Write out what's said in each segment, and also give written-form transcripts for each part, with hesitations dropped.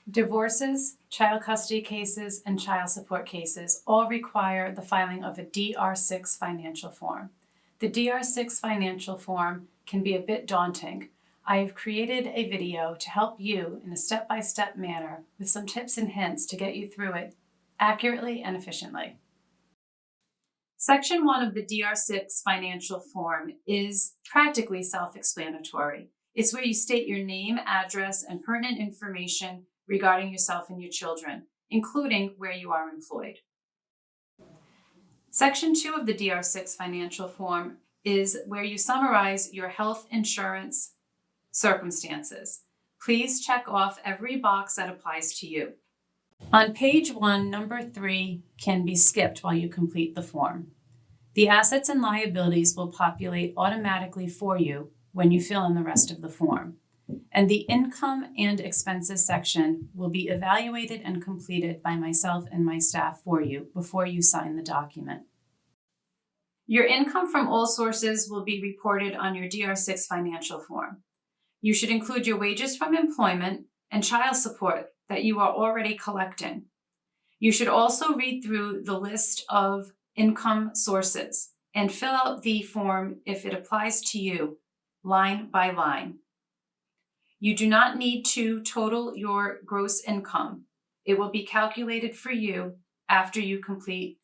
Divorces, child custody cases, and child support cases all require the filing of a DR6 financial form. The DR6 financial form can be a bit daunting. I have created a video to help you in a step-by-step manner with some tips and hints to get you through it accurately and efficiently. Section 1 of the DR6 financial form is practically self-explanatory. It's where you state your name, address, and pertinent information regarding yourself and your children, including where you are employed. Section 2 of the DR6 financial form is where you summarize your health insurance circumstances. Please check off every box that applies to you. On page 1, number 3 can be skipped while you complete the form. The assets and liabilities will populate automatically for you when you fill in the rest of the form. And the income and expenses section will be evaluated and completed by myself and my staff for you before you sign the document. Your income from all sources will be reported on your DR6 financial form. You should include your wages from employment and child support that you are already collecting. You should also read through the list of income sources and fill out the form if it applies to you, line by line. You do not need to total your gross income. It will be calculated for you after you complete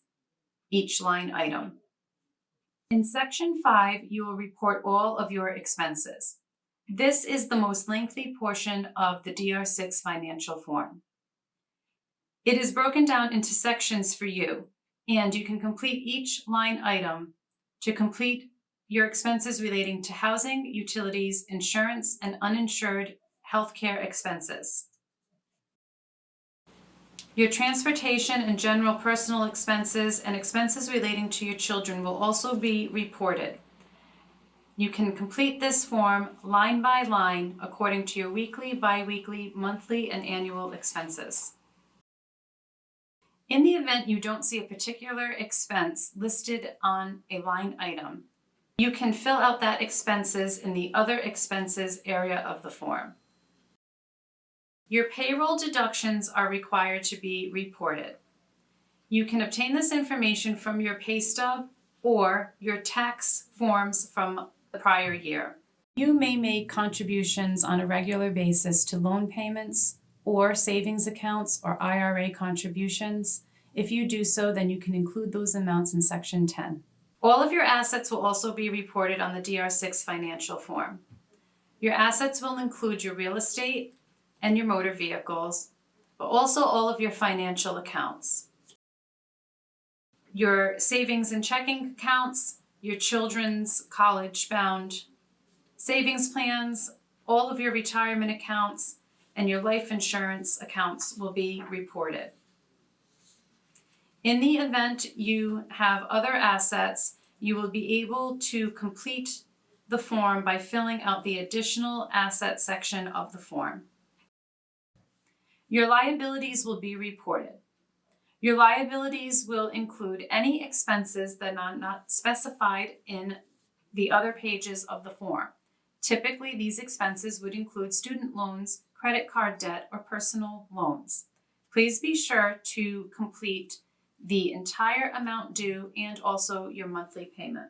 each line item. In section 5, you will report all of your expenses. This is the most lengthy portion of the DR6 financial form. It is broken down into sections for you, and you can complete each line item to complete your expenses relating to housing, utilities, insurance, and uninsured healthcare expenses. Your transportation and general personal expenses and expenses relating to your children will also be reported. You can complete this form line by line according to your weekly, bi-weekly, monthly, and annual expenses. In the event you don't see a particular expense listed on a line item, you can fill out that expenses in the other expenses area of the form. Your payroll deductions are required to be reported. You can obtain this information from your pay stub or your tax forms from the prior year. You may make contributions on a regular basis to loan payments or savings accounts or IRA contributions. If you do so, then you can include those amounts in section 10. All of your assets will also be reported on the DR6 financial form. Your assets will include your real estate and your motor vehicles, but also all of your financial accounts. Your savings and checking accounts, your children's college-bound savings plans, all of your retirement accounts, and your life insurance accounts will be reported. In the event you have other assets, you will be able to complete the form by filling out the additional asset section of the form. Your liabilities will be reported. Your liabilities will include any expenses that are not specified in the other pages of the form. Typically, these expenses would include student loans, credit card debt, or personal loans. Please be sure to complete the entire amount due and also your monthly payment.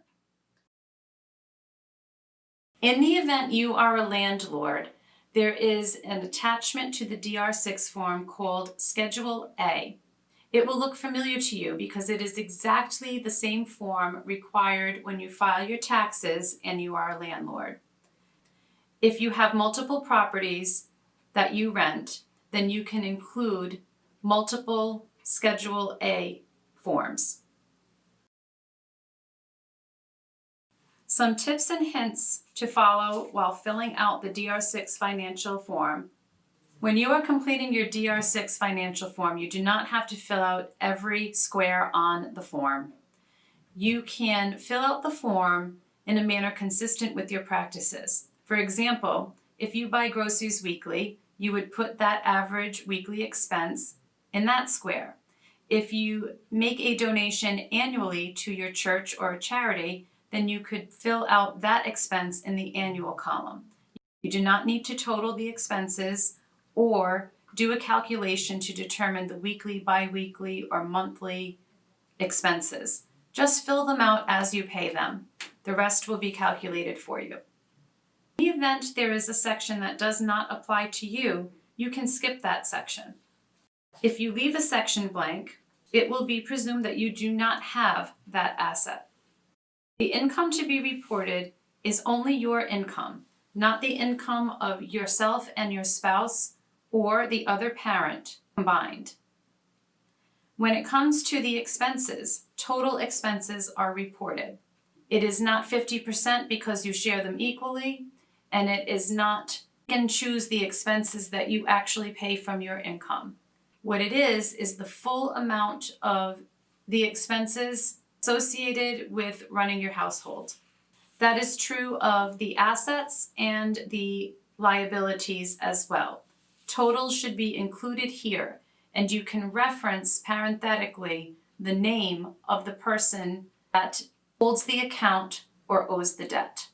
In the event you are a landlord, there is an attachment to the DR6 form called Schedule A. It will look familiar to you because it is exactly the same form required when you file your taxes and you are a landlord. If you have multiple properties that you rent, then you can include multiple Schedule A forms. Some tips and hints to follow while filling out the DR6 financial form. When you are completing your DR6 financial form, you do not have to fill out every square on the form. You can fill out the form in a manner consistent with your practices. For example, if you buy groceries weekly, you would put that average weekly expense in that square. If you make a donation annually to your church or a charity, then you could fill out that expense in the annual column. You do not need to total the expenses or do a calculation to determine the weekly, bi-weekly, or monthly expenses. Just fill them out as you pay them. The rest will be calculated for you. In the event there is a section that does not apply to you, you can skip that section. If you leave a section blank, it will be presumed that you do not have that asset. The income to be reported is only your income, not the income of yourself and your spouse or the other parent combined. When it comes to the expenses, total expenses are reported. It is not 50% because you share them equally, and it is not you can choose the expenses that you actually pay from your income. What it is the full amount of the expenses associated with running your household. That is true of the assets and the liabilities as well. Totals should be included here, and you can reference parenthetically the name of the person that holds the account or owes the debt.